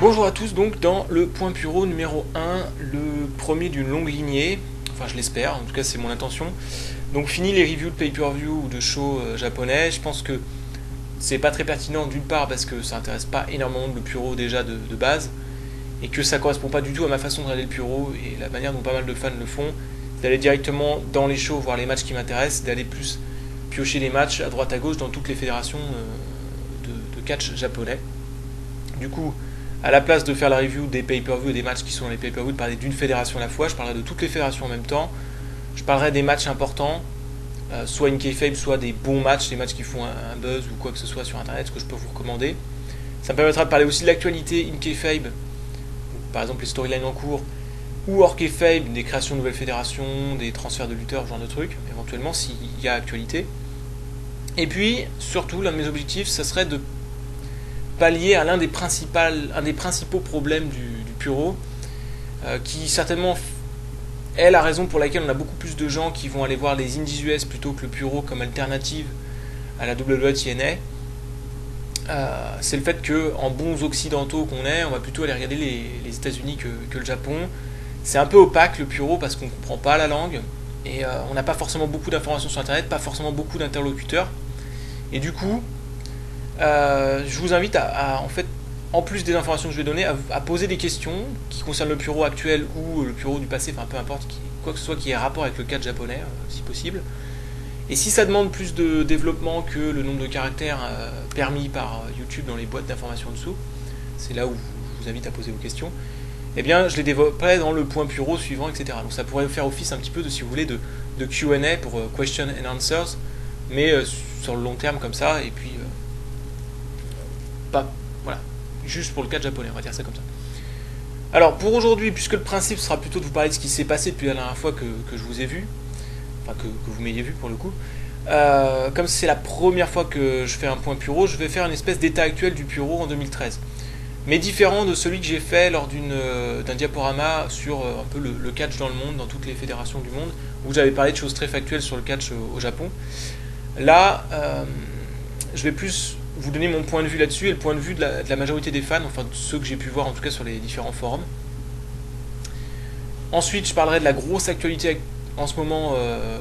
Bonjour à tous, donc dans le point Puro numéro 1, le premier d'une longue lignée, enfin je l'espère, en tout cas c'est mon intention. Donc fini les reviews de pay-per-view ou de shows japonais, je pense que c'est pas très pertinent d'une part parce que ça intéresse pas énormément le Puro déjà de base, et que ça correspond pas du tout à ma façon de regarder le Puro et la manière dont pas mal de fans le font, d'aller directement dans les shows voir les matchs qui m'intéressent, d'aller plus piocher les matchs à droite à gauche dans toutes les fédérations de catch japonais. Du coup, à la place de faire la review des pay-per-view et des matchs qui sont dans les pay-per-view, de parler d'une fédération à la fois, je parlerai de toutes les fédérations en même temps. Je parlerai des matchs importants, soit in kayfabe, soit des bons matchs, des matchs qui font un buzz ou quoi que ce soit sur internet, ce que je peux vous recommander. Ça me permettra de parler aussi de l'actualité in kayfabe, par exemple les storylines en cours, ou hors kayfabe, des créations de nouvelles fédérations, des transferts de lutteurs, ce genre de trucs, éventuellement s'il y a actualité. Et puis, surtout, l'un de mes objectifs, ça serait de pallier à un des principaux problèmes du Puro, qui certainement est la raison pour laquelle on a beaucoup plus de gens qui vont aller voir les Indies US plutôt que le Puro comme alternative à la WWE TNA. C'est le fait que, en bons occidentaux qu'on est, on va plutôt aller regarder les États-Unis que le Japon. C'est un peu opaque le Puro parce qu'on ne comprend pas la langue et on n'a pas forcément beaucoup d'informations sur internet, pas forcément beaucoup d'interlocuteurs. Et du coup, je vous invite en fait, en plus des informations que je vais donner, à poser des questions qui concernent le Puro actuel ou le Puro du passé, enfin peu importe, quoi que ce soit qui ait rapport avec le catch japonais, si possible. Et si ça demande plus de développement que le nombre de caractères permis par YouTube dans les boîtes d'informations en dessous, c'est là où je vous invite à poser vos questions, eh bien je les développerai dans le point Puro suivant, etc. Donc ça pourrait faire office un petit peu de, si vous voulez, de Q&A pour question and answers, mais sur le long terme comme ça, et puis pas, voilà, juste pour le catch japonais, on va dire ça comme ça. Alors pour aujourd'hui, puisque le principe sera plutôt de vous parler de ce qui s'est passé depuis la dernière fois que je vous ai vu, enfin que vous m'ayez vu pour le coup, comme c'est la première fois que je fais un point Puro, je vais faire une espèce d'état actuel du Puro en 2013. Mais différent de celui que j'ai fait lors d'un diaporama sur un peu le catch dans le monde, dans toutes les fédérations du monde, où j'avais parlé de choses très factuelles sur le catch au Japon. Là, je vais plus vous donner mon point de vue là-dessus et le point de vue de la majorité des fans, enfin de ceux que j'ai pu voir en tout cas sur les différents forums. Ensuite, je parlerai de la grosse actualité en ce moment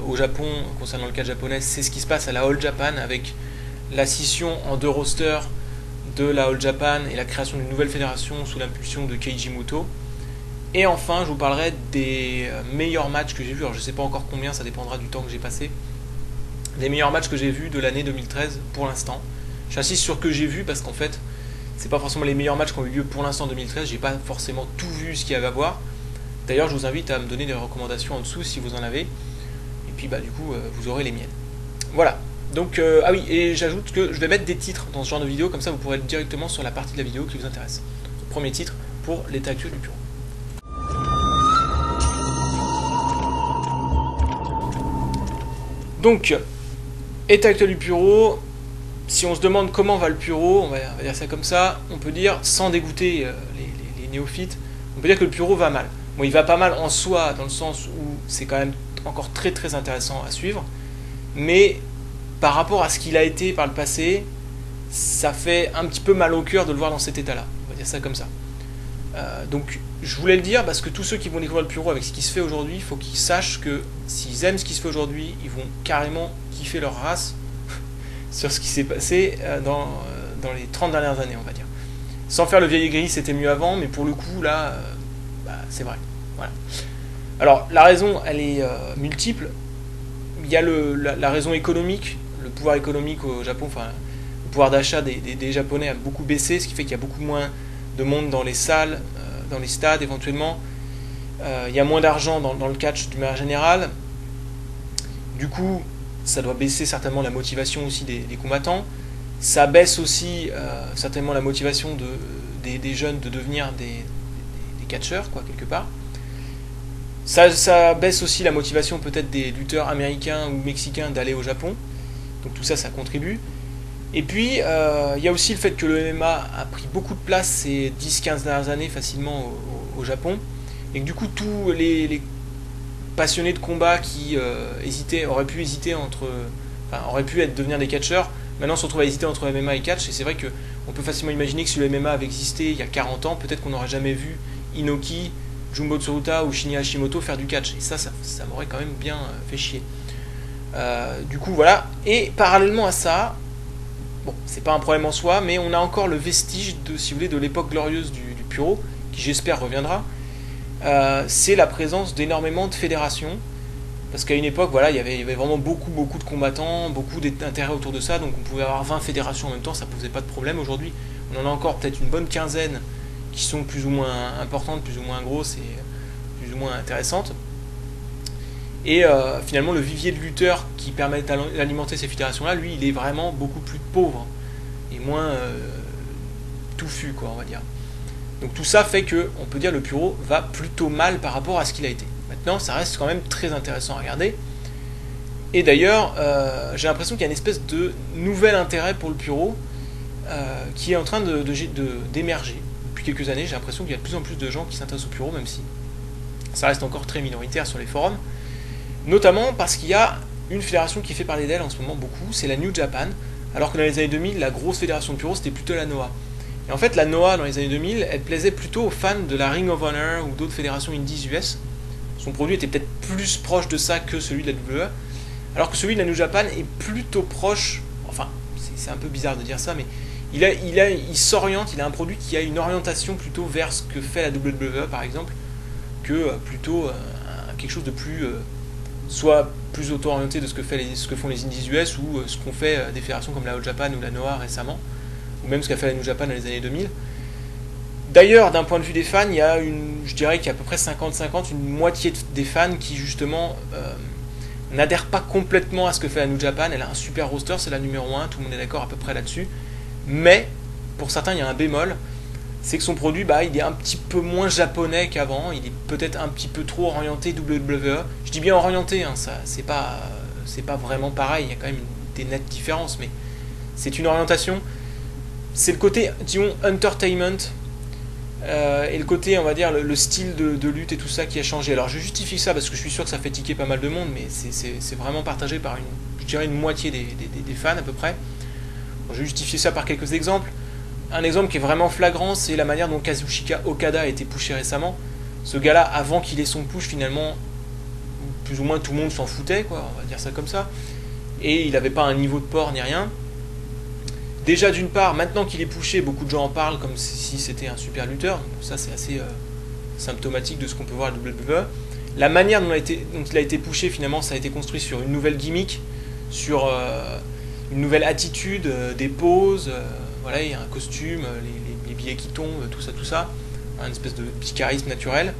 au Japon concernant le catch japonais, c'est ce qui se passe à la All Japan avec la scission en 2 rosters de la All Japan et la création d'une nouvelle fédération sous l'impulsion de Keiji Muto. Et enfin, je vous parlerai des meilleurs matchs que j'ai vus, alors je ne sais pas encore combien, ça dépendra du temps que j'ai passé, les meilleurs matchs que j'ai vus de l'année 2013 pour l'instant. J'insiste sur que j'ai vu parce qu'en fait, c'est pas forcément les meilleurs matchs qui ont eu lieu pour l'instant en 2013, j'ai pas forcément tout vu ce qu'il y avait à voir. D'ailleurs, je vous invite à me donner des recommandations en dessous si vous en avez, et puis bah du coup, vous aurez les miennes. Voilà. Donc, ah oui, et j'ajoute que je vais mettre des titres dans ce genre de vidéo, comme ça vous pourrez être directement sur la partie de la vidéo qui vous intéresse. Donc, premier titre pour l'état actuel du Puro. Donc, état actuel du Puro, si on se demande comment va le Puro, on va dire ça comme ça, on peut dire, sans dégoûter les néophytes, on peut dire que le Puro va mal. Bon, il va pas mal en soi, dans le sens où c'est quand même encore très très intéressant à suivre, mais par rapport à ce qu'il a été par le passé, ça fait un petit peu mal au cœur de le voir dans cet état-là, on va dire ça comme ça. Donc je voulais le dire parce que tous ceux qui vont découvrir le Puro avec ce qui se fait aujourd'hui, il faut qu'ils sachent que s'ils aiment ce qui se fait aujourd'hui, ils vont carrément kiffer leur race sur ce qui s'est passé dans les 30 dernières années, on va dire. Sans faire le vieil aigri, c'était mieux avant, mais pour le coup, là, c'est vrai. Voilà. Alors, la raison, elle est multiple. Il y a la raison économique, le pouvoir économique au Japon, enfin, le pouvoir d'achat des Japonais a beaucoup baissé, ce qui fait qu'il y a beaucoup moins de monde dans les salles, dans les stades éventuellement. Il y a moins d'argent dans le catch d'une manière générale. Du coup, ça doit baisser certainement la motivation aussi des combattants. Ça baisse aussi certainement la motivation des jeunes de devenir des catcheurs, quoi, quelque part. Ça baisse aussi la motivation peut-être des lutteurs américains ou mexicains d'aller au Japon. Donc tout ça, ça contribue. Et puis, il y a aussi le fait que le MMA a pris beaucoup de place ces 10-15 dernières années facilement au Japon. Et que du coup, tous les passionnés de combat qui auraient pu devenir des catcheurs, Maintenant on se retrouve à hésiter entre MMA et catch, et c'est vrai qu'on peut facilement imaginer que si le MMA avait existé il y a 40 ans, peut-être qu'on n'aurait jamais vu Inoki, Jumbo Tsuruta ou Shinya Hashimoto faire du catch, et ça m'aurait quand même bien fait chier. Du coup voilà, et parallèlement à ça, bon, c'est pas un problème en soi, mais on a encore le vestige de, si vous voulez, de l'époque glorieuse du Puro, qui j'espère reviendra. C'est la présence d'énormément de fédérations, parce qu'à une époque, voilà, il y avait vraiment beaucoup de combattants, beaucoup d'intérêt autour de ça, donc on pouvait avoir 20 fédérations en même temps, ça posait pas de problème. Aujourd'hui, on en a encore peut-être une bonne quinzaine qui sont plus ou moins importantes, plus ou moins grosses et plus ou moins intéressantes. Et finalement, le vivier de lutteurs qui permet d'alimenter ces fédérations-là, lui, il est vraiment beaucoup plus pauvre et moins touffu, quoi, on va dire. Donc tout ça fait que, on peut dire, le Puro va plutôt mal par rapport à ce qu'il a été. Maintenant, ça reste quand même très intéressant à regarder. Et d'ailleurs, j'ai l'impression qu'il y a une espèce de nouvel intérêt pour le Puro qui est en train d'émerger. Depuis quelques années, j'ai l'impression qu'il y a de plus en plus de gens qui s'intéressent au Puro, même si ça reste encore très minoritaire sur les forums. Notamment parce qu'il y a une fédération qui fait parler d'elle en ce moment beaucoup, c'est la New Japan, alors que dans les années 2000, la grosse fédération de Puro, c'était plutôt la Noah. Et en fait, la Noah, dans les années 2000, elle plaisait plutôt aux fans de la Ring of Honor ou d'autres fédérations indies US. Son produit était peut-être plus proche de ça que celui de la WWE, alors que celui de la New Japan est plutôt proche, enfin, c'est un peu bizarre de dire ça, mais il s'oriente, il a un produit qui a une orientation plutôt vers ce que fait la WWE, par exemple, que plutôt quelque chose de plus... soit plus auto-orienté de ce que font les indies US ou ce qu'ont fait des fédérations comme la All Japan ou la Noah récemment, ou même ce qu'a fait la New Japan dans les années 2000. D'ailleurs, d'un point de vue des fans, je dirais qu'il y a à peu près 50-50, une moitié des fans qui justement n'adhèrent pas complètement à ce que fait la New Japan. Elle a un super roster, c'est la numéro 1, tout le monde est d'accord à peu près là-dessus. Mais, pour certains, il y a un bémol, c'est que son produit, il est un petit peu moins japonais qu'avant, il est peut-être un petit peu trop orienté WWE. Je dis bien orienté, hein, ça, c'est pas vraiment pareil, il y a quand même des nettes différences, mais c'est une orientation. C'est le côté, disons, entertainment, et le côté, on va dire, le style de lutte et tout ça qui a changé. Alors je justifie ça parce que je suis sûr que ça fait tiquer pas mal de monde, mais c'est vraiment partagé par je dirais une moitié des fans à peu près. Bon, je vais justifier ça par quelques exemples. Un exemple qui est vraiment flagrant, c'est la manière dont Kazuchika Okada a été pushé récemment. Ce gars-là, avant qu'il ait son push, finalement, plus ou moins tout le monde s'en foutait, quoi, on va dire ça comme ça. Et il n'avait pas un niveau de port ni rien. Déjà, d'une part, maintenant qu'il est pushé, beaucoup de gens en parlent comme si c'était un super lutteur. Donc ça, c'est assez symptomatique de ce qu'on peut voir à WWE. La manière dont il a été pushé, finalement, ça a été construit sur une nouvelle gimmick, sur une nouvelle attitude, des poses, voilà, il y a un costume, les billets qui tombent, tout ça, une espèce de petit charisme naturel,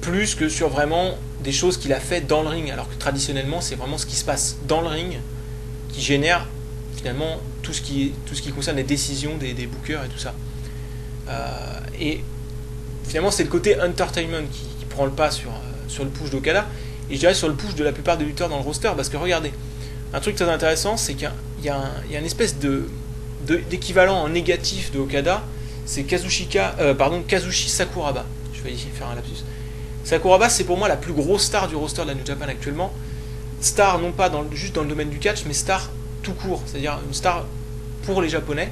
plus que sur vraiment des choses qu'il a fait dans le ring, alors que traditionnellement, c'est vraiment ce qui se passe dans le ring qui génère finalement tout ce qui concerne les décisions des bookers et tout ça. Et finalement, c'est le côté entertainment qui prend le pas sur le push d'Okada, et je dirais sur le push de la plupart des lutteurs dans le roster, parce que regardez, un truc très intéressant, c'est qu'il y a une espèce d'équivalent en négatif de Okada, c'est Kazushi Sakuraba. Je vais faire un lapsus. Sakuraba, c'est pour moi la plus grosse star du roster de la New Japan actuellement. Star non pas juste dans le domaine du catch, mais star tout court, c'est-à-dire une star pour les Japonais,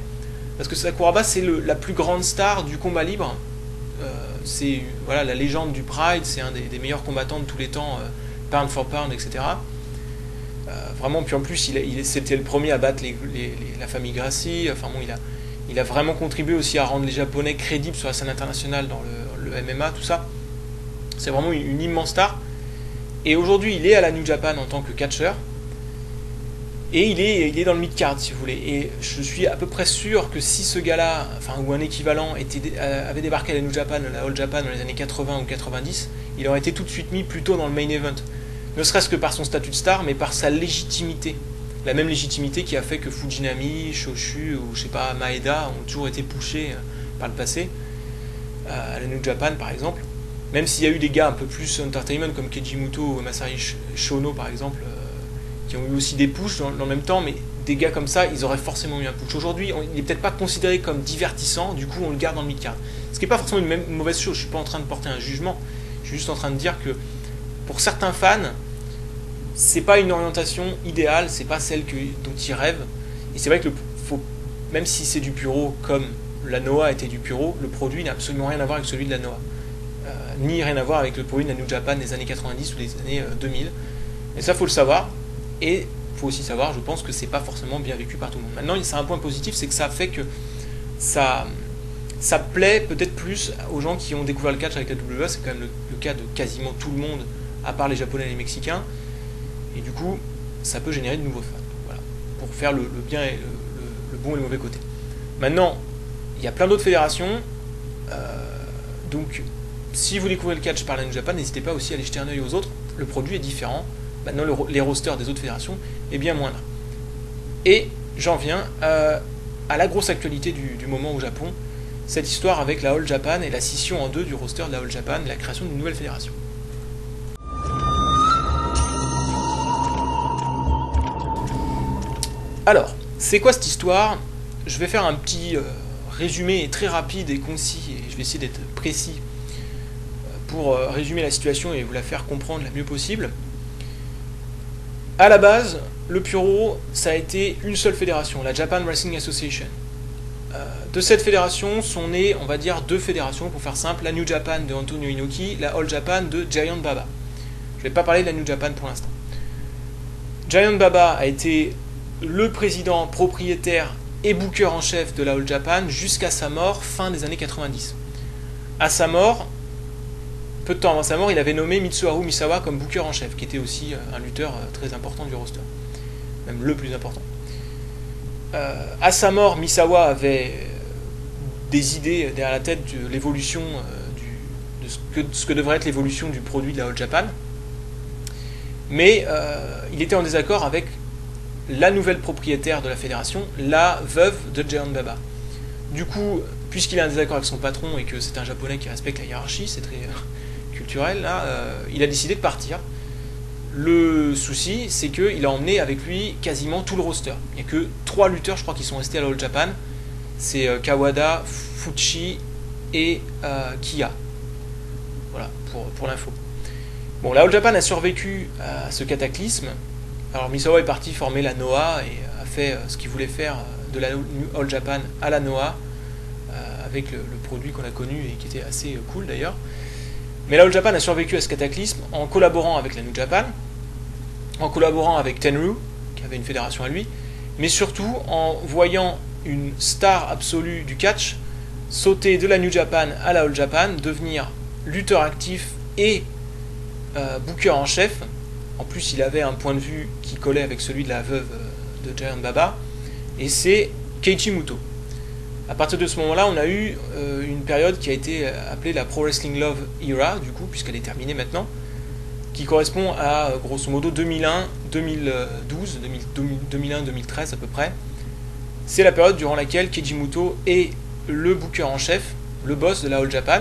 parce que Sakuraba c'est la plus grande star du combat libre. C'est voilà, la légende du Pride, c'est un des meilleurs combattants de tous les temps, pound for pound, etc. Vraiment, puis en plus c'était le premier à battre la famille Gracie. Enfin bon, il a vraiment contribué aussi à rendre les Japonais crédibles sur la scène internationale dans le MMA, tout ça. C'est vraiment une immense star. Et aujourd'hui, il est à la New Japan en tant que catcheur. Et il est dans le mid-card, si vous voulez. Et je suis à peu près sûr que si ce gars-là, enfin, ou un équivalent, avait débarqué à la New Japan, la All Japan dans les années 80 ou 90, il aurait été tout de suite mis plutôt dans le main event. Ne serait-ce que par son statut de star, mais par sa légitimité. La même légitimité qui a fait que Fujinami, Shoshu ou je sais pas, Maeda ont toujours été pushés par le passé, à la New Japan par exemple. Même s'il y a eu des gars un peu plus entertainment comme Keiji Muto ou Masashi Shono par exemple, qui ont eu aussi des pushs dans le même temps, mais des gars comme ça, ils auraient forcément eu un push. Aujourd'hui, il n'est peut-être pas considéré comme divertissant, du coup on le garde dans le mid-card. Ce qui n'est pas forcément une mauvaise chose, je ne suis pas en train de porter un jugement, je suis juste en train de dire que pour certains fans, c'est pas une orientation idéale, c'est pas celle dont ils rêvent, Et c'est vrai que même si c'est du Puro comme la Noah était du Puro, le produit n'a absolument rien à voir avec celui de la Noah. Ni rien à voir avec le produit de la New Japan des années 90 ou des années 2000. Et ça, faut le savoir. Et faut aussi savoir, je pense que c'est pas forcément bien vécu par tout le monde. Maintenant, c'est un point positif, c'est que ça fait que ça plaît peut-être plus aux gens qui ont découvert le catch avec la WWE. C'est quand même le cas de quasiment tout le monde, à part les Japonais et les Mexicains. Et du coup, ça peut générer de nouveaux fans. Voilà, pour faire le bien et le bon et le mauvais côté. Maintenant, il y a plein d'autres fédérations. Donc, si vous découvrez le catch par la New Japan, n'hésitez pas aussi à aller jeter un œil aux autres. Le produit est différent. Maintenant, les rosters des autres fédérations est bien moindre. Et j'en viens à la grosse actualité du moment au Japon, cette histoire avec la All Japan et la scission en deux du roster de la All Japan et la création d'une nouvelle fédération. Alors, c'est quoi cette histoire? Je vais faire un petit résumé très rapide et concis, et je vais essayer d'être précis pour résumer la situation et vous la faire comprendre la mieux possible. À la base, le Puro, ça a été une seule fédération, la Japan Wrestling Association. De cette fédération sont nées, on va dire, deux fédérations, pour faire simple, la New Japan de Antonio Inoki, la All Japan de Giant Baba. Je ne vais pas parler de la New Japan pour l'instant. Giant Baba a été le président, propriétaire et booker en chef de la All Japan jusqu'à sa mort, fin des années 90. À sa mort, peu de temps avant sa mort, il avait nommé Mitsuharu Misawa comme booker en chef, qui était aussi un lutteur très important du roster, même le plus important. À sa mort, Misawa avait des idées derrière la tête de l'évolution, de ce que devrait être l'évolution du produit de la All Japan, mais il était en désaccord avec la nouvelle propriétaire de la fédération, la veuve de Giant Baba. Du coup, puisqu'il est en désaccord avec son patron et que c'est un japonais qui respecte la hiérarchie, c'est très culturel, là, il a décidé de partir. Le souci, c'est qu'il a emmené avec lui quasiment tout le roster. Il n'y a que 3 lutteurs, je crois, qui sont restés à la All Japan. C'est Kawada, Fuchi et Kiya. Voilà, pour l'info. Bon, la All Japan a survécu à ce cataclysme. Alors Misawa est parti former la Noah et a fait ce qu'il voulait faire de la All Japan à la Noah, avec le produit qu'on a connu et qui était assez cool d'ailleurs. Mais la All Japan a survécu à ce cataclysme en collaborant avec la New Japan, en collaborant avec Tenryu, qui avait une fédération à lui, mais surtout en voyant une star absolue du catch sauter de la New Japan à la All Japan, devenir lutteur actif et booker en chef. En plus, il avait un point de vue qui collait avec celui de la veuve de Giant Baba, et c'est Keiichi Muto. À partir de ce moment-là, on a eu une période qui a été appelée la Pro Wrestling Love Era, du coup, puisqu'elle est terminée maintenant, qui correspond à, grosso modo, 2001, 2012, 2001, 2013 à peu près. C'est la période durant laquelle Keiji Muto est le booker en chef, le boss de la All Japan.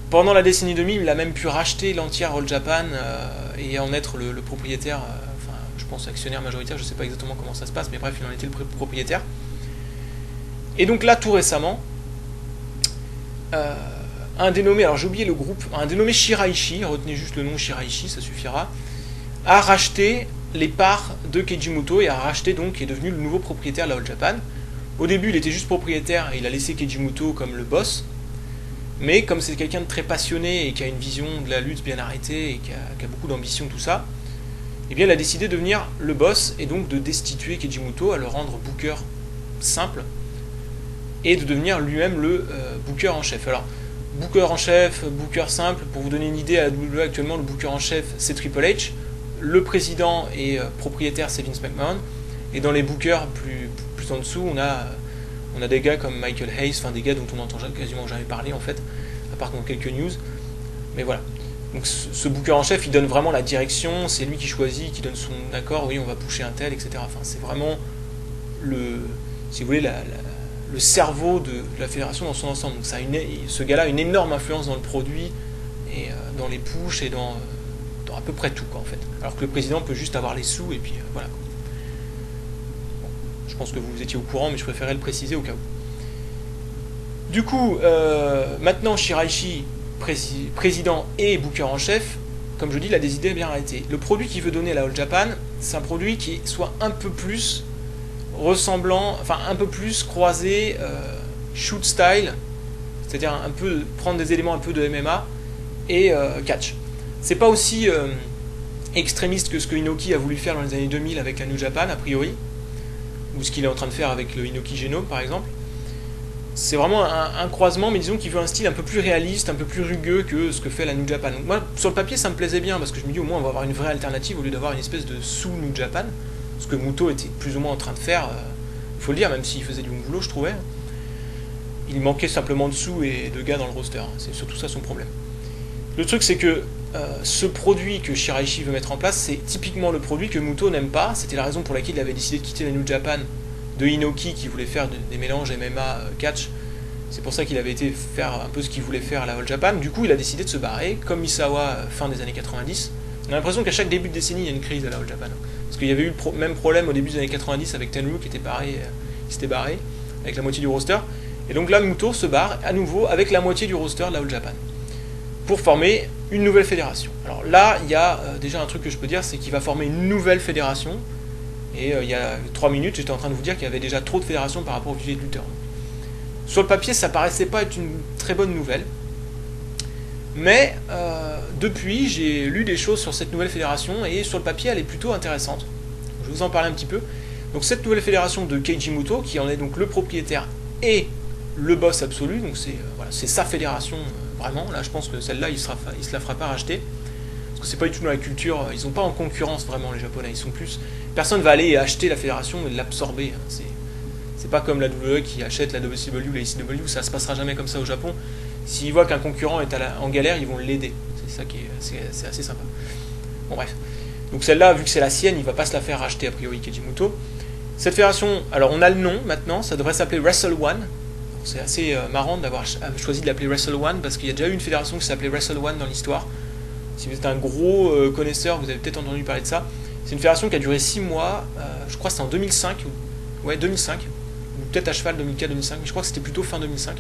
Pendant la décennie 2000, il a même pu racheter l'entière All Japan et en être le propriétaire, enfin, je pense actionnaire majoritaire, je ne sais pas exactement comment ça se passe, mais bref, il en était le propriétaire. Et donc là, tout récemment, un dénommé, alors j'ai oublié le groupe, un dénommé Shiraishi, retenez juste le nom Shiraishi, ça suffira, a racheté les parts de Keiji Muto et a racheté donc, est devenu le nouveau propriétaire de la All Japan. Au début, il était juste propriétaire et il a laissé Keiji Muto comme le boss, mais comme c'est quelqu'un de très passionné et qui a une vision de la lutte bien arrêtée et qui a beaucoup d'ambition, tout ça, eh bien il a décidé de devenir le boss et donc de destituer Keiji Muto, à le rendre booker simple, et de devenir lui-même le booker en chef. Alors, booker en chef, booker simple, pour vous donner une idée, à la WWE actuellement, le booker en chef, c'est Triple H, le président et propriétaire, c'est Vince McMahon, et dans les bookers plus en dessous, on a des gars comme Michael Hayes, enfin des gars dont on n'entend quasiment jamais parler, en fait, à part dans quelques news, mais voilà. Donc ce booker en chef, il donne vraiment la direction, c'est lui qui choisit, qui donne son accord, oui, on va pusher un tel, etc. Enfin, c'est vraiment si vous voulez, le cerveau de la fédération dans son ensemble. Donc ce gars-là a une énorme influence dans le produit et dans les pushs et dans à peu près tout, quoi, en fait. Alors que le président peut juste avoir les sous et puis voilà. Bon, je pense que vous étiez au courant, mais je préférais le préciser au cas où. Du coup, maintenant Shiraishi, président et booker en chef, comme je dis, il a des idées bien arrêtées. Le produit qu'il veut donner à la All Japan, c'est un produit qui soit un peu plus, ressemblant, enfin un peu plus croisé shoot style, c'est-à-dire un peu prendre des éléments un peu de MMA et catch. C'est pas aussi extrémiste que ce que Inoki a voulu faire dans les années 2000 avec la New Japan a priori, ou ce qu'il est en train de faire avec le Inoki Genome par exemple. C'est vraiment un croisement, mais disons qu'il veut un style un peu plus réaliste, un peu plus rugueux que ce que fait la New Japan. Donc moi, sur le papier, ça me plaisait bien, parce que je me dis au moins on va avoir une vraie alternative au lieu d'avoir une espèce de sous-New Japan, ce que Muto était plus ou moins en train de faire, il faut le dire, même s'il faisait du bon boulot, je trouvais. Il manquait simplement de sous et de gars dans le roster, c'est surtout ça son problème. Le truc, c'est que ce produit que Shiraishi veut mettre en place, c'est typiquement le produit que Muto n'aime pas. C'était la raison pour laquelle il avait décidé de quitter la New Japan de Inoki, qui voulait faire des mélanges MMA catch. C'est pour ça qu'il avait été faire un peu ce qu'il voulait faire à la All Japan. Du coup, il a décidé de se barrer, comme Misawa fin des années 90. On a l'impression qu'à chaque début de décennie, il y a une crise à la All Japan. Parce qu'il y avait eu le même problème au début des années 90 avec Tenryu qui s'était barré avec la moitié du roster. Et donc là, Muto se barre à nouveau avec la moitié du roster de la All Japan pour former une nouvelle fédération. Alors là, il y a déjà un truc que je peux dire, c'est qu'il va former une nouvelle fédération. Et il y a 3 minutes, j'étais en train de vous dire qu'il y avait déjà trop de fédérations par rapport au vivier de lutteurs. Sur le papier, ça paraissait pas être une très bonne nouvelle. Mais depuis, j'ai lu des choses sur cette nouvelle fédération et sur le papier, elle est plutôt intéressante. Je vais vous en parler un petit peu. Donc cette nouvelle fédération de Keiji Muto, qui en est donc le propriétaire et le boss absolu, donc c'est sa fédération vraiment. Là, je pense que celle-là, il se la fera pas racheter. Parce que c'est pas du tout dans la culture, ils sont pas en concurrence vraiment les Japonais, ils sont plus... Personne va aller acheter la fédération et l'absorber, c'est pas comme la WWE qui achète la WCW, la ECW, ça se passera jamais comme ça au Japon. S'ils voient qu'un concurrent est en galère, ils vont l'aider, c'est ça qui c'est assez sympa. Bon bref, donc celle-là, vu que c'est la sienne, il va pas se la faire racheter a priori Keiji Muto. Cette fédération, alors on a le nom maintenant, ça devrait s'appeler Wrestle One. C'est assez marrant d'avoir choisi de l'appeler Wrestle One, parce qu'il y a déjà eu une fédération qui s'appelait Wrestle One dans l'histoire. Si vous êtes un gros connaisseur, vous avez peut-être entendu parler de ça. C'est une fédération qui a duré 6 mois, je crois que c'était en 2005, ouais 2005, ou peut-être à cheval 2004-2005, mais je crois que c'était plutôt fin 2005.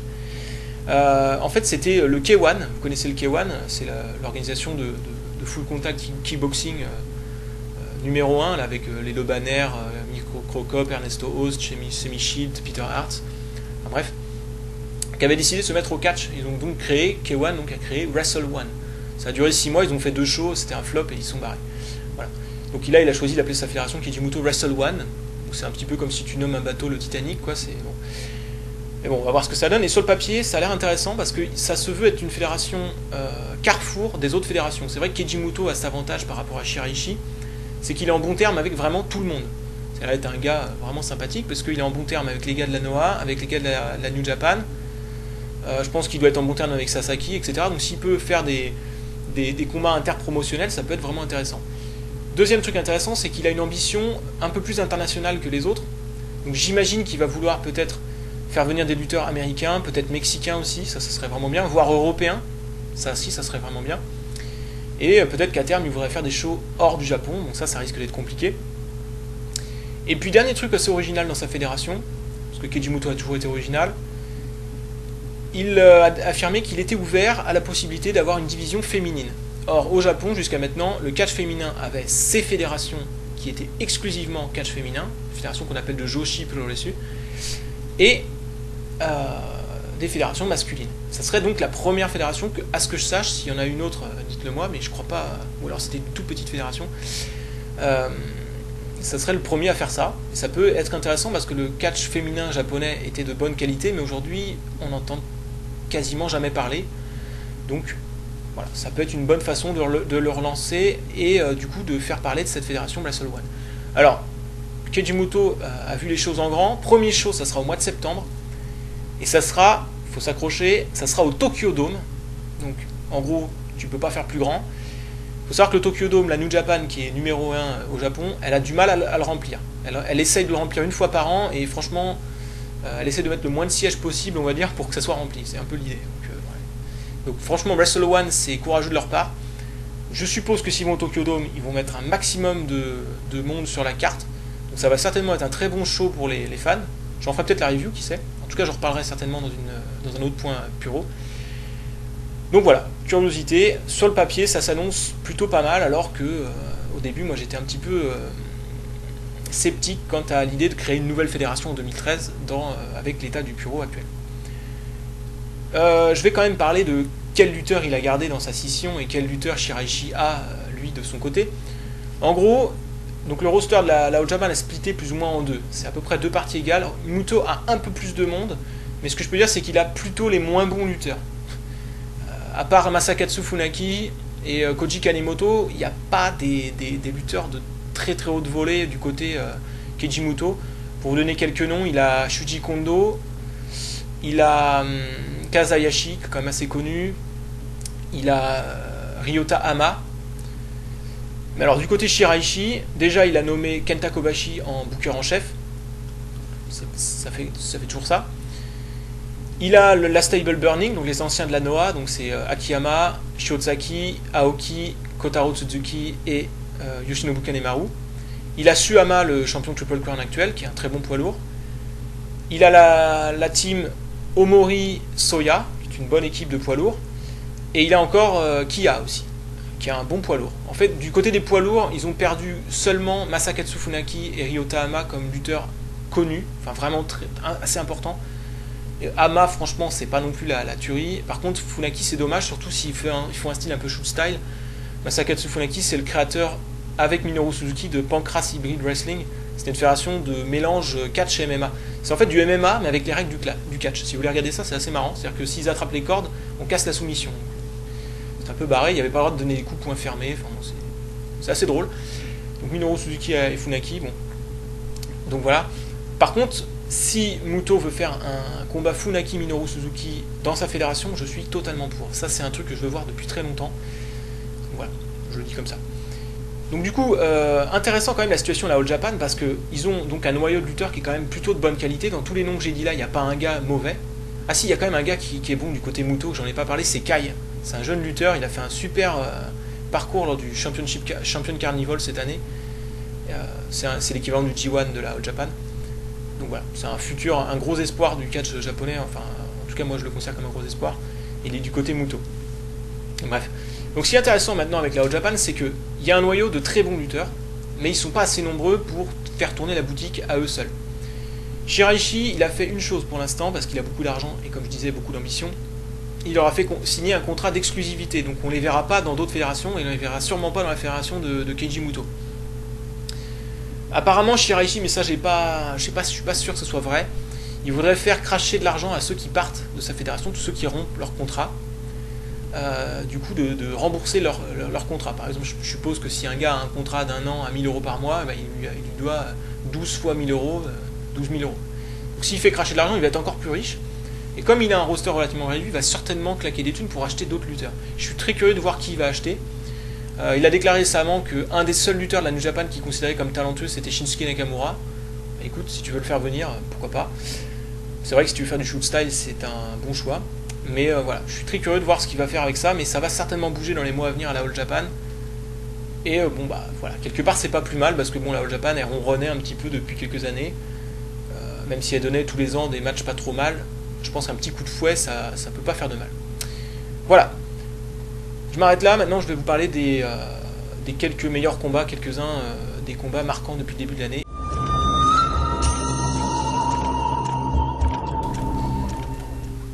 En fait c'était le K1, vous connaissez le K1, c'est l'organisation de full contact kickboxing numéro 1, là, avec les Lobaner, Mirko Crocop, Ernesto Host, Semi Shield, Peter Hart, enfin, bref, qui avait décidé de se mettre au catch. Ils ont donc créé, K1 donc a créé Wrestle One. Ça a duré 6 mois, ils ont fait 2 shows, c'était un flop et ils sont barrés. Voilà. Donc là, il a choisi d'appeler sa fédération Keiji Muto Wrestle One. Donc c'est un petit peu comme si tu nommes un bateau le Titanic, quoi. C'est bon. Mais bon, on va voir ce que ça donne. Et sur le papier, ça a l'air intéressant parce que ça se veut être une fédération carrefour des autres fédérations. C'est vrai que Keiji Muto a cet avantage par rapport à Shiraishi, c'est qu'il est en bon terme avec vraiment tout le monde. Ça être un gars vraiment sympathique parce qu'il est en bon terme avec les gars de la Noah, avec les gars de la New Japan. Je pense qu'il doit être en bon terme avec Sasaki, etc. Donc s'il peut faire des combats interpromotionnels, ça peut être vraiment intéressant. Deuxième truc intéressant, c'est qu'il a une ambition un peu plus internationale que les autres. Donc j'imagine qu'il va vouloir peut-être faire venir des lutteurs américains, peut-être mexicains aussi, ça serait vraiment bien, voire européens, ça aussi, ça serait vraiment bien. Et peut-être qu'à terme, il voudrait faire des shows hors du Japon, donc ça risque d'être compliqué. Et puis dernier truc assez original dans sa fédération, parce que Keiji Muto a toujours été original, il a affirmé qu'il était ouvert à la possibilité d'avoir une division féminine. Or, au Japon, jusqu'à maintenant, le catch féminin avait ses fédérations qui étaient exclusivement catch féminin, fédérations qu'on appelle de Joshi Puroresu, et des fédérations masculines. Ça serait donc la première fédération, à ce que je sache, s'il y en a une autre, dites-le moi, mais je crois pas, ou alors c'était une toute petite fédération, ça serait le premier à faire ça. Et ça peut être intéressant parce que le catch féminin japonais était de bonne qualité, mais aujourd'hui, on n'entend quasiment jamais parler. Donc, voilà, ça peut être une bonne façon de le relancer et du coup de faire parler de cette fédération Wrestle One. Alors, Keiji Muto a vu les choses en grand. Premier show, ça sera au mois de septembre. Et ça sera, il faut s'accrocher, ça sera au Tokyo Dome. Donc, en gros, tu peux pas faire plus grand. Il faut savoir que le Tokyo Dome, la New Japan, qui est numéro 1 au Japon, elle a du mal à le remplir. Elle essaye de le remplir une fois par an et franchement, elle essaie de mettre le moins de sièges possible, on va dire, pour que ça soit rempli. C'est un peu l'idée. Donc franchement, Wrestle One, c'est courageux de leur part. Je suppose que s'ils vont au Tokyo Dome, ils vont mettre un maximum de monde sur la carte. Donc ça va certainement être un très bon show pour les fans. J'en ferai peut-être la review, qui sait. En tout cas, j'en reparlerai certainement dans un autre point Puro. Donc voilà, curiosité. Sur le papier, ça s'annonce plutôt pas mal, alors que au début, moi j'étais un petit peu sceptique quant à l'idée de créer une nouvelle fédération en 2013 avec l'état du Puro actuel. Je vais quand même parler de quel lutteur il a gardé dans sa scission et quel lutteur Shiraishi a, lui, de son côté. En gros, donc le roster de la All Japan est splitté plus ou moins en deux. C'est à peu près deux parties égales. Muto a un peu plus de monde, mais ce que je peux dire, c'est qu'il a plutôt les moins bons lutteurs. À part Masakatsu Funaki et Koji Kanemoto, il n'y a pas des lutteurs de très très haute volée du côté Keiji Muto. Pour vous donner quelques noms, il a Shuji Kondo, il a Kazayashi, qui est quand même assez connu, il a Ryota Hama. Mais alors du côté Shiraishi, déjà il a nommé Kenta Kobashi en booker en chef, ça fait toujours ça. Il a la Stable Burning, donc les anciens de la Noah, donc c'est Akiyama, Shiozaki, Aoki, Kotaro Suzuki et Yoshinobu Kanemaru. Il a Suhama, le champion Triple Crown actuel, qui est un très bon poids lourd. Il a la team Omori Soya, qui est une bonne équipe de poids lourds. Et il a encore Kiya aussi, qui est un bon poids lourd. En fait, du côté des poids lourds, ils ont perdu seulement Masakatsu Funaki et Ryota Hama comme lutteurs connus, enfin vraiment assez importants. Et Hama, franchement, c'est pas non plus la tuerie. Par contre, Funaki, c'est dommage, surtout s'ils font un style un peu shoot style. Masakatsu Funaki, c'est le créateur, avec Minoru Suzuki, de Pancras Hybrid Wrestling. C'était une fédération de mélange catch et MMA. C'est en fait du MMA, mais avec les règles du catch. Si vous voulez regarder ça, c'est assez marrant. C'est-à-dire que s'ils attrapent les cordes, on casse la soumission. C'est un peu barré, il n'y avait pas le droit de donner des coups poings fermés. Enfin, bon, c'est assez drôle. Donc Minoru Suzuki et Funaki, bon. Donc voilà. Par contre, si Muto veut faire un combat Funaki Minoru Suzuki dans sa fédération, je suis totalement pour. Ça, c'est un truc que je veux voir depuis très longtemps. Donc voilà, je le dis comme ça. Donc du coup, intéressant quand même la situation de la All Japan, parce qu'ils ont donc un noyau de lutteurs qui est quand même plutôt de bonne qualité. Dans tous les noms que j'ai dit là, il n'y a pas un gars mauvais. Ah si, il y a quand même un gars qui est bon du côté Muto, j'en ai pas parlé, c'est Kai. C'est un jeune lutteur, il a fait un super parcours lors du Champion Carnival cette année. C'est l'équivalent du G1 de la All Japan. Donc voilà, c'est un gros espoir du catch japonais, enfin en tout cas moi je le considère comme un gros espoir. Il est du côté Muto. Bref. Donc ce qui est intéressant maintenant avec la All Japan, c'est qu'il y a un noyau de très bons lutteurs, mais ils ne sont pas assez nombreux pour faire tourner la boutique à eux seuls. Shiraishi, il a fait une chose pour l'instant, parce qu'il a beaucoup d'argent et comme je disais, beaucoup d'ambition. Il leur a fait signer un contrat d'exclusivité, donc on ne les verra pas dans d'autres fédérations, et on ne les verra sûrement pas dans la fédération de Keiji Muto. Apparemment, Shiraishi, mais ça je suis pas sûr que ce soit vrai, il voudrait faire cracher de l'argent à ceux qui partent de sa fédération, tous ceux qui rompent leur contrat. Du coup de rembourser leur contrat. Par exemple, je suppose que si un gars a un contrat d'un an à 1000 € par mois, il lui doit 12 fois 1000 €, 12 000 €. Donc s'il fait cracher de l'argent, il va être encore plus riche. Et comme il a un roster relativement réduit, il va certainement claquer des thunes pour acheter d'autres lutteurs. Je suis très curieux de voir qui il va acheter. Il a déclaré récemment qu'un des seuls lutteurs de la New Japan qu'il considérait comme talentueux, c'était Shinsuke Nakamura. Écoute, si tu veux le faire venir, pourquoi pas. C'est vrai que si tu veux faire du shoot style, c'est un bon choix. Mais voilà, je suis très curieux de voir ce qu'il va faire avec ça, mais ça va certainement bouger dans les mois à venir à la All Japan. Et bon bah voilà, quelque part c'est pas plus mal, parce que bon, la All Japan elle ronronnait un petit peu depuis quelques années, même si elle donnait tous les ans des matchs pas trop mal, je pense qu'un petit coup de fouet ça peut pas faire de mal. Voilà, je m'arrête là, maintenant je vais vous parler des quelques meilleurs combats, quelques-uns des combats marquants depuis le début de l'année.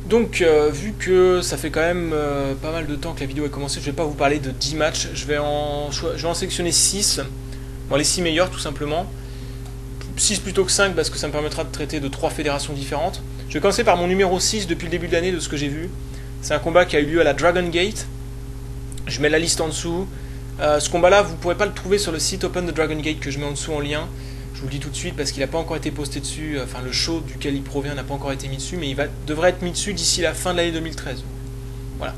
Donc, vu que ça fait quand même pas mal de temps que la vidéo a commencé, je vais pas vous parler de 10 matchs, je vais en sélectionner 6, bon, les 6 meilleurs tout simplement, 6 plutôt que 5 parce que ça me permettra de traiter de 3 fédérations différentes. Je vais commencer par mon numéro 6 depuis le début de l'année de ce que j'ai vu. C'est un combat qui a eu lieu à la Dragon Gate, je mets la liste en dessous. Ce combat-là, vous ne pourrez pas le trouver sur le site Open the Dragon Gate que je mets en dessous en lien. Je vous le dis tout de suite parce qu'il n'a pas encore été posté dessus, enfin le show duquel il provient n'a pas encore été mis dessus, mais il devrait être mis dessus d'ici la fin de l'année 2013. Voilà.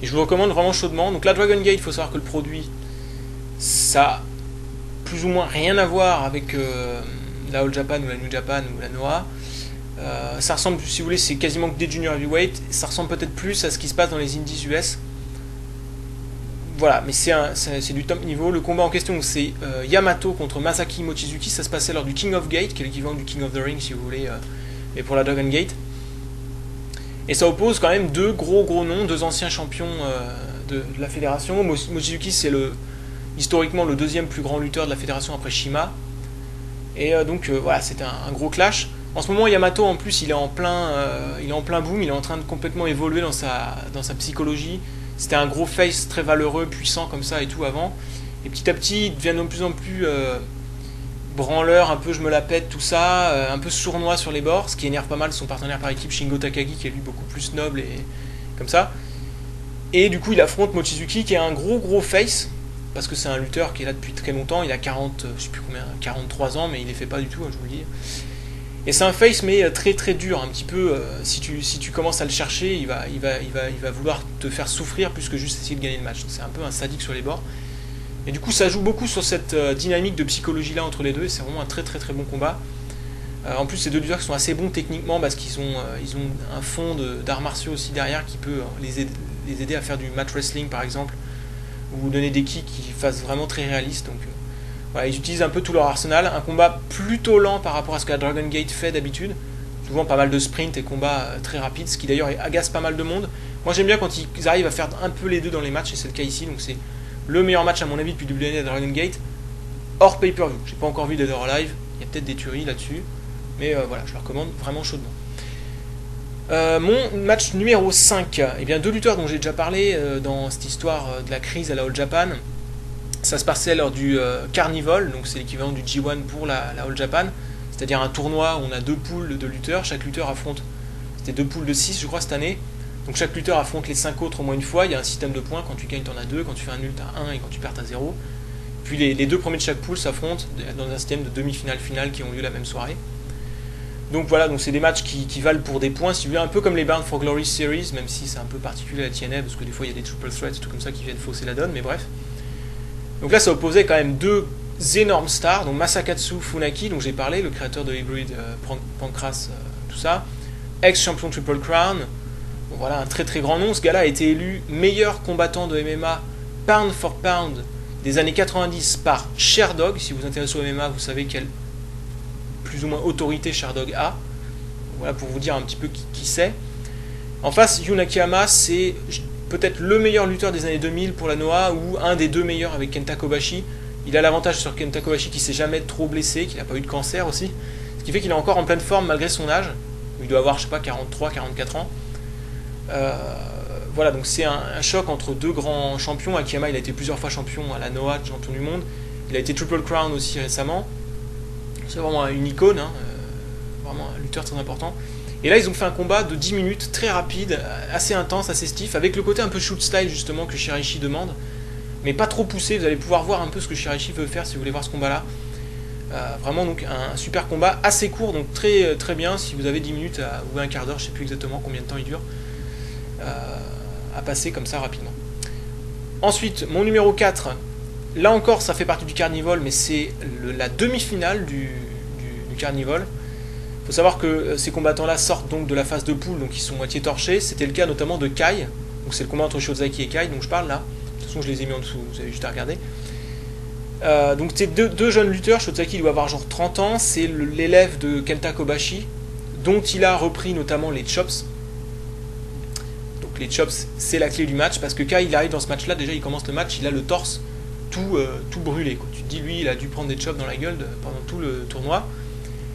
Et je vous le recommande vraiment chaudement. Donc la Dragon Gate, il faut savoir que le produit, ça a plus ou moins rien à voir avec la All Japan ou la New Japan ou la Noah. Ça ressemble, si vous voulez, c'est quasiment que des junior heavyweight. Ça ressemble peut-être plus à ce qui se passe dans les indies US. Voilà, mais c'est du top niveau. Le combat en question, c'est Yamato contre Masaki Mochizuki. Ça se passait lors du King of Gate, qui est l'équivalent du King of the Ring, si vous voulez, mais pour la Dragon Gate. Et ça oppose quand même deux gros noms, deux anciens champions de la fédération. Mochizuki, c'est historiquement le deuxième plus grand lutteur de la fédération après Shima. Et donc voilà, c'était un gros clash. En ce moment, Yamato, en plus, il est en plein boom, il est en train de complètement évoluer dans sa psychologie. C'était un gros face très valeureux, puissant comme ça et tout avant. Et petit à petit, il devient de plus en plus branleur, un peu je me la pète, tout ça, un peu sournois sur les bords, ce qui énerve pas mal son partenaire par équipe, Shingo Takagi, qui est lui beaucoup plus noble et comme ça. Et du coup, il affronte Mochizuki, qui est un gros face, parce que c'est un lutteur qui est là depuis très longtemps. Il a 40, je sais plus combien, 43 ans, mais il les fait pas du tout, je vous le dis. Et c'est un face, mais très dur, un petit peu. Si tu commences à le chercher, il va vouloir te faire souffrir plus que juste essayer de gagner le match. C'est un peu un sadique sur les bords. Et du coup, ça joue beaucoup sur cette dynamique de psychologie là entre les deux. Et c'est vraiment un très bon combat. En plus, ces deux lutteurs qui sont assez bons techniquement parce qu'ils ont un fond d'arts martiaux aussi derrière qui peut les aider à faire du match wrestling par exemple, ou donner des kicks qui fassent vraiment très réalistes. Donc voilà, ils utilisent un peu tout leur arsenal. Un combat plutôt lent par rapport à ce que la Dragon Gate fait d'habitude. Souvent pas mal de sprints et combats très rapides, ce qui d'ailleurs agace pas mal de monde. Moi j'aime bien quand ils arrivent à faire un peu les deux dans les matchs, et c'est le cas ici. Donc c'est le meilleur match à mon avis depuis le début de l'année à Dragon Gate, hors pay-per-view. J'ai pas encore vu Dead or Alive, il y a peut-être des tueries là-dessus, mais voilà, je le recommande vraiment chaudement. Mon match numéro 5, eh bien, deux lutteurs dont j'ai déjà parlé dans cette histoire de la crise à la All Japan. Ça se passait lors du Carnival, donc c'est l'équivalent du G1 pour la All Japan, c'est-à-dire un tournoi où on a deux poules de lutteurs, chaque lutteur affronte, c'était deux poules de 6 je crois cette année, donc chaque lutteur affronte les 5 autres au moins une fois, il y a un système de points, quand tu gagnes t'en as 2, quand tu fais un nul t'as 1 et quand tu perds t'as 0. Puis les deux premiers de chaque poule s'affrontent dans un système de demi-finale-finale qui ont lieu la même soirée. Donc voilà, donc c'est des matchs qui valent pour des points, si vous voulez, un peu comme les Bound for Glory Series, même si c'est un peu particulier à la TNA, parce que des fois il y a des triple threats, tout comme ça qui viennent fausser la donne, mais bref. Donc là ça opposait quand même deux énormes stars, donc Masakatsu Funaki, dont j'ai parlé, le créateur de Hybrid, Pancras, tout ça, ex-champion Triple Crown. Bon, voilà, un très grand nom. Ce gars-là a été élu meilleur combattant de MMA pound for pound des années 90 par Sherdog. Si vous vous intéressez au MMA, vous savez quelle plus ou moins autorité Sherdog a. Voilà pour vous dire un petit peu qui c'est. En face, Yu Nakayama, c'est peut-être le meilleur lutteur des années 2000 pour la Noah, ou un des deux meilleurs avec Kenta Kobashi. Il a l'avantage sur Kenta Kobashi qui s'est jamais trop blessé, qu'il n'a pas eu de cancer aussi. Ce qui fait qu'il est encore en pleine forme malgré son âge. Il doit avoir, je sais pas, 43, 44 ans. Voilà, donc c'est un choc entre deux grands champions. Akiyama, il a été plusieurs fois champion à la Noah, champion du monde. Il a été Triple Crown aussi récemment. C'est vraiment une icône, hein, vraiment un lutteur très important. Et là, ils ont fait un combat de 10 minutes, très rapide, assez intense, assez stiff, avec le côté un peu shoot style justement que Shiraishi demande, mais pas trop poussé. Vous allez pouvoir voir un peu ce que Shiraishi veut faire si vous voulez voir ce combat-là. Vraiment donc un super combat, assez court, donc très bien si vous avez 10 minutes ou un quart d'heure, je sais plus exactement combien de temps il dure, à passer comme ça rapidement. Ensuite, mon numéro 4, là encore ça fait partie du Carnival, mais c'est la demi-finale du Carnival. Il faut savoir que ces combattants-là sortent donc de la phase de poule, donc ils sont moitié torchés. C'était le cas notamment de Kai, donc c'est le combat entre Shiozaki et Kai, dont je parle là. De toute façon, je les ai mis en dessous, vous avez juste à regarder. Donc c'est deux jeunes lutteurs. Shiozaki doit avoir genre 30 ans, c'est l'élève de Kenta Kobashi, dont il a repris notamment les chops. Donc les chops, c'est la clé du match, parce que Kai, il arrive dans ce match-là, déjà il commence le match, il a le torse tout brûlé, quoi. Tu te dis, lui, il a dû prendre des chops dans la gueule pendant tout le tournoi.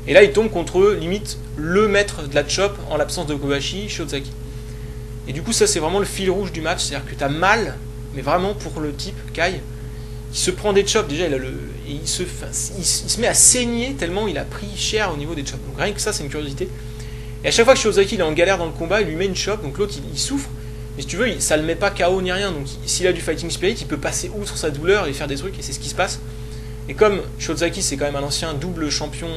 Et là, il tombe contre, limite, le maître de la chop, en l'absence de Kobashi, Shiozaki. Et du coup, ça, c'est vraiment le fil rouge du match, c'est-à-dire que t'as mal, mais vraiment pour le type, Kai, il se prend des chops, déjà, il se met à saigner tellement il a pris cher au niveau des chops. Donc rien que ça, c'est une curiosité. Et à chaque fois que Shiozaki il est en galère dans le combat, il lui met une chop, donc l'autre, il souffre. Mais si tu veux, ça le met pas KO ni rien, donc s'il a du fighting spirit, il peut passer outre sa douleur et faire des trucs, et c'est ce qui se passe. Et comme Shiozaki c'est quand même un ancien double champion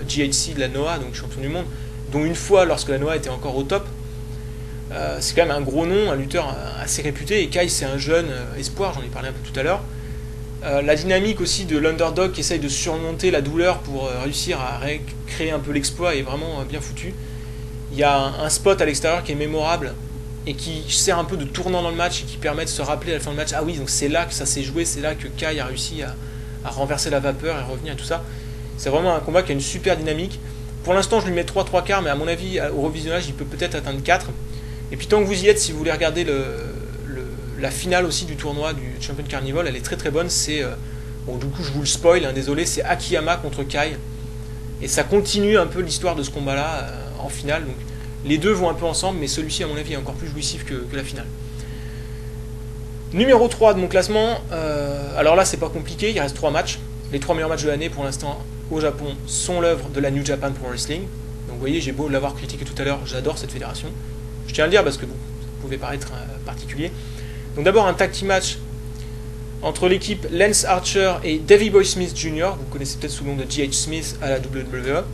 GHC de la Noah, donc champion du monde, dont une fois lorsque la Noah était encore au top, c'est quand même un gros nom, un lutteur assez réputé, et Kai c'est un jeune espoir, j'en ai parlé un peu tout à l'heure. La dynamique aussi de l'underdog qui essaye de surmonter la douleur pour réussir à créer un peu l'exploit est vraiment bien foutu. Il y a un spot à l'extérieur qui est mémorable et qui sert un peu de tournant dans le match et qui permet de se rappeler à la fin du match, ah oui, donc c'est là que ça s'est joué, c'est là que Kai a réussi à renverser la vapeur et revenir et tout ça. C'est vraiment un combat qui a une super dynamique. Pour l'instant, je lui mets 3/4, mais à mon avis, au revisionnage, il peut peut-être atteindre 4. Et puis tant que vous y êtes, si vous voulez regarder la finale aussi du tournoi du Champion Carnival, elle est très bonne. C'est, bon, du coup, je vous le spoil, hein, désolé, c'est Akiyama contre Kai. et ça continue un peu l'histoire de ce combat-là en finale. Donc les deux vont un peu ensemble, mais celui-ci, à mon avis, est encore plus jouissif que la finale. Numéro 3 de mon classement, alors là, c'est pas compliqué, il reste 3 matchs. Les 3 meilleurs matchs de l'année pour l'instant au Japon sont l'œuvre de la New Japan Pro Wrestling. Donc vous voyez, j'ai beau l'avoir critiqué tout à l'heure, j'adore cette fédération. Je tiens à le dire parce que bon, ça pouvait paraître particulier. Donc d'abord un tag team match entre l'équipe Lance Archer et Davey Boy Smith Jr., vous connaissez peut-être sous le nom de G.H. Smith à la WWE,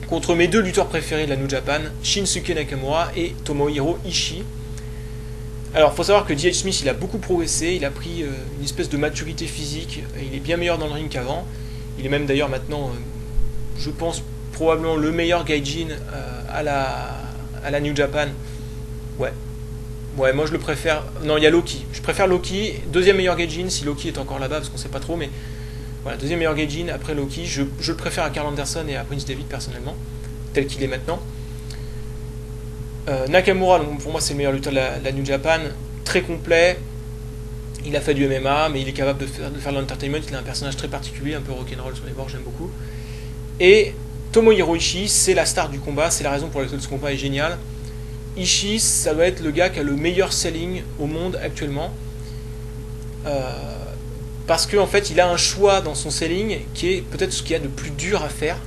contre mes 2 lutteurs préférés de la New Japan, Shinsuke Nakamura et Tomohiro Ishii. Alors, il faut savoir que G.H. Smith, il a beaucoup progressé, il a pris une espèce de maturité physique, il est bien meilleur dans le ring qu'avant. Il est même d'ailleurs maintenant, je pense, probablement le meilleur gaijin à la New Japan. Ouais, moi je le préfère. Non, il y a Loki. Je préfère Loki, deuxième meilleur gaijin, si Loki est encore là-bas, parce qu'on sait pas trop, mais voilà, deuxième meilleur gaijin après Loki. Je le préfère à Karl Anderson et à Prince David personnellement, tel qu'il est maintenant. Nakamura, donc pour moi c'est le meilleur lutteur de la New Japan, très complet, il a fait du MMA, mais il est capable de faire de l'entertainment, il a un personnage très particulier, un peu rock'n'roll sur les bords, j'aime beaucoup. Et Tomohiro Ishii, c'est la star du combat, c'est la raison pour laquelle ce combat est génial. Ishii, ça doit être le gars qui a le meilleur selling au monde actuellement, parce qu'en fait il a un choix dans son selling qui est peut-être ce qu'il y a de plus dur à faire,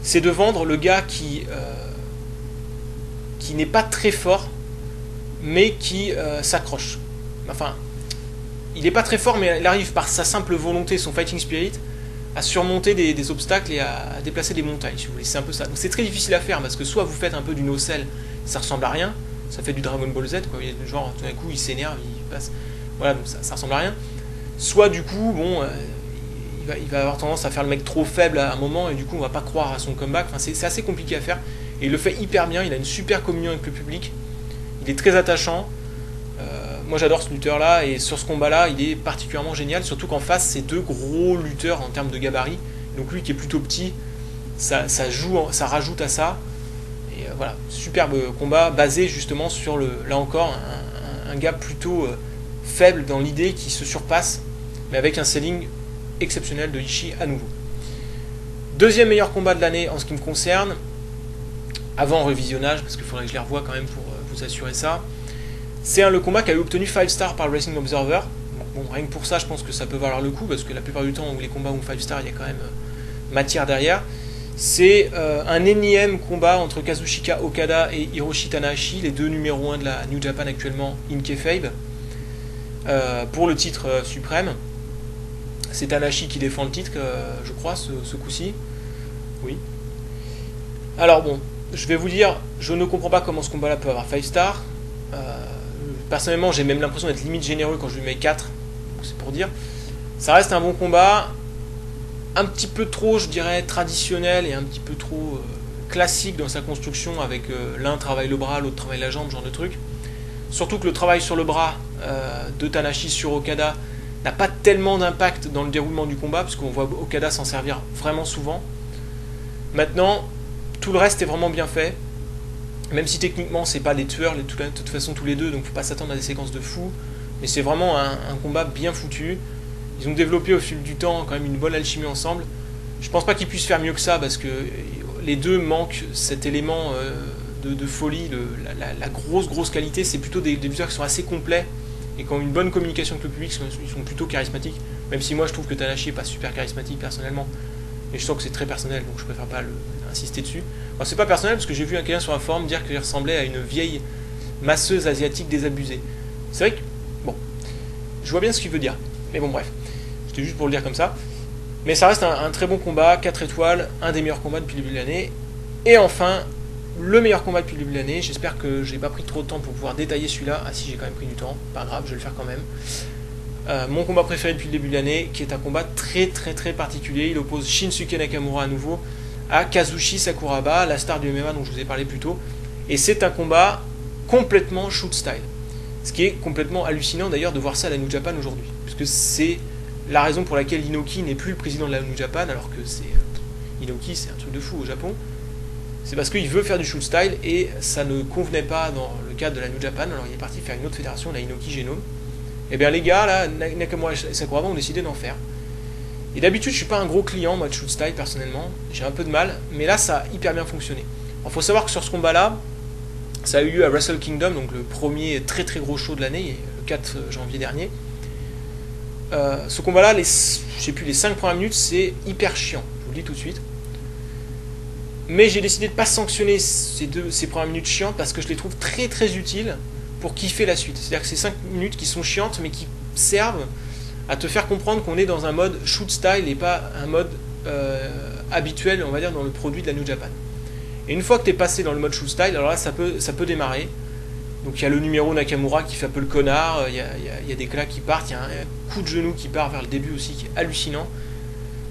c'est de vendre le gars qui n'est pas très fort, mais qui s'accroche. Enfin, il n'est pas très fort, mais il arrive par sa simple volonté, son fighting spirit, à surmonter des obstacles et à déplacer des montagnes, si vous voulez. C'est un peu ça. Donc c'est très difficile à faire, parce que soit vous faites un peu du no-sell, ça ressemble à rien, ça fait du Dragon Ball Z, quoi. Genre, tout d'un coup, il s'énerve, il passe... Voilà, donc ça ressemble à rien. Soit, du coup, bon... il va avoir tendance à faire le mec trop faible à un moment, et du coup, on va pas croire à son comeback. Enfin, c'est assez compliqué à faire. Et il le fait hyper bien, il a une super communion avec le public, il est très attachant. Moi j'adore ce lutteur là, et sur ce combat là il est particulièrement génial, surtout qu'en face c'est 2 gros lutteurs en termes de gabarit, donc lui qui est plutôt petit, ça rajoute à ça. Et voilà, superbe combat basé justement sur là encore un gars plutôt faible dans l'idée qui se surpasse, mais avec un selling exceptionnel de Ishii à nouveau. Deuxième meilleur combat de l'année en ce qui me concerne, avant revisionnage, parce qu'il faudrait que je les revoie quand même pour vous assurer ça. C'est le combat qui a eu obtenu 5 stars par le Wrestling Observer. Bon, rien que pour ça, je pense que ça peut valoir le coup, parce que la plupart du temps où les combats ont 5 stars, il y a quand même matière derrière. C'est un énième combat entre Kazuchika Okada et Hiroshi Tanahashi, les 2 numéros 1 de la New Japan actuellement, in kayfabe, pour le titre suprême. C'est Tanahashi qui défend le titre, je crois, ce coup-ci. Oui. Alors bon, je vais vous dire, je ne comprends pas comment ce combat-là peut avoir 5 stars. Personnellement, j'ai même l'impression d'être limite généreux quand je lui mets 4. C'est pour dire. Ça reste un bon combat. Un petit peu trop, je dirais, traditionnel et un petit peu trop classique dans sa construction, avec l'un travaille le bras, l'autre travaille la jambe, genre de truc. Surtout que le travail sur le bras de Tanahashi sur Okada n'a pas tellement d'impact dans le déroulement du combat, puisqu'on voit Okada s'en servir vraiment souvent. Maintenant, tout le reste est vraiment bien fait. Même si techniquement c'est pas des tueurs de toute façon tous les deux, donc faut pas s'attendre à des séquences de fou, mais c'est vraiment un combat bien foutu. Ils ont développé au fil du temps quand même une bonne alchimie ensemble. Je pense pas qu'ils puissent faire mieux que ça, parce que les deux manquent cet élément de folie, la grosse qualité. C'est plutôt des lutteurs qui sont assez complets et qui ont une bonne communication avec le public, ils sont plutôt charismatiques, même si moi je trouve que Tanahashi est pas super charismatique personnellement, et je sens que c'est très personnel, donc je préfère pas insister dessus. Alors c'est pas personnel, parce que j'ai vu quelqu'un sur un forum dire qu'il ressemblait à une vieille masseuse asiatique désabusée. C'est vrai que, bon, je vois bien ce qu'il veut dire, mais bon bref, c'était juste pour le dire comme ça. Mais ça reste un très bon combat, 4 étoiles, un des meilleurs combats depuis le début de l'année. Et enfin, le meilleur combat depuis le début de l'année. J'espère que j'ai pas pris trop de temps pour pouvoir détailler celui-là. Ah si, j'ai quand même pris du temps, pas grave, je vais le faire quand même. Mon combat préféré depuis le début de l'année, qui est un combat très particulier. Il oppose Shinsuke Nakamura à nouveau à Kazushi Sakuraba, la star du MMA dont je vous ai parlé plus tôt. Et c'est un combat complètement shoot style. Ce qui est complètement hallucinant d'ailleurs de voir ça à la New Japan aujourd'hui. Puisque c'est la raison pour laquelle Inoki n'est plus le président de la New Japan, alors que Inoki c'est un truc de fou au Japon. C'est parce qu'il veut faire du shoot style et ça ne convenait pas dans le cadre de la New Japan, alors il est parti faire une autre fédération, la Inoki Genome. Et bien les gars, là, Nakamura et Sakuraba ont décidé d'en faire. Et d'habitude, je suis pas un gros client, moi, de shoot style, personnellement. J'ai un peu de mal, mais là, ça a hyper bien fonctionné. Il faut savoir que sur ce combat-là, ça a eu lieu à Wrestle Kingdom, donc le premier très très gros show de l'année, le 4 janvier dernier. Ce combat-là, je sais plus, les 5 premières minutes, c'est hyper chiant, je vous le dis tout de suite. Mais j'ai décidé de ne pas sanctionner ces premières minutes chiantes parce que je les trouve très très utiles pour kiffer la suite. C'est-à-dire que c'est 5 minutes qui sont chiantes mais qui servent à te faire comprendre qu'on est dans un mode shoot style et pas un mode habituel, on va dire, dans le produit de la New Japan. Et une fois que tu es passé dans le mode shoot style, alors là ça peut démarrer. Donc il y a le numéro Nakamura qui fait un peu le connard, il y a des claques qui partent, il y a un coup de genou qui part vers le début aussi qui est hallucinant.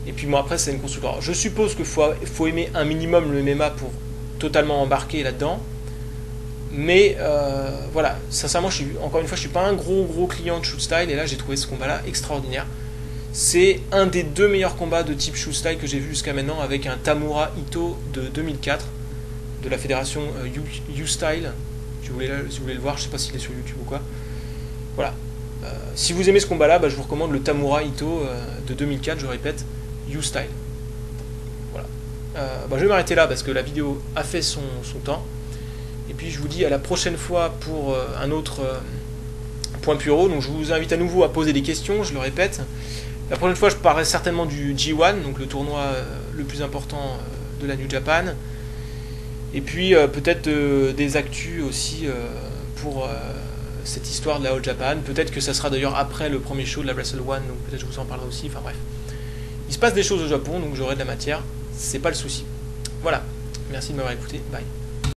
Et puis bon, après c'est une construction. Alors, je suppose qu'il faut aimer un minimum le MMA pour totalement embarquer là-dedans. Mais voilà, sincèrement, encore une fois, je suis pas un gros client de shoot style et là j'ai trouvé ce combat-là extraordinaire. C'est un des 2 meilleurs combats de type shoot style que j'ai vu jusqu'à maintenant avec un Tamura Ito de 2004 de la fédération U-Style. Si vous voulez le voir, je sais pas s'il est sur YouTube ou quoi. Voilà. Si vous aimez ce combat-là, je vous recommande le Tamura Ito de 2004, je répète, U-Style. Voilà. Je vais m'arrêter là parce que la vidéo a fait son temps. Et puis je vous dis à la prochaine fois pour un autre point Puro. Donc je vous invite à nouveau à poser des questions, je le répète. La prochaine fois je parlerai certainement du G1, donc le tournoi le plus important de la New Japan. Et puis peut-être des actus aussi pour cette histoire de la All Japan. Peut-être que ça sera d'ailleurs après le premier show de la Wrestle One, donc peut-être je vous en parlerai aussi. Enfin bref. Il se passe des choses au Japon, donc j'aurai de la matière. C'est pas le souci. Voilà. Merci de m'avoir écouté. Bye.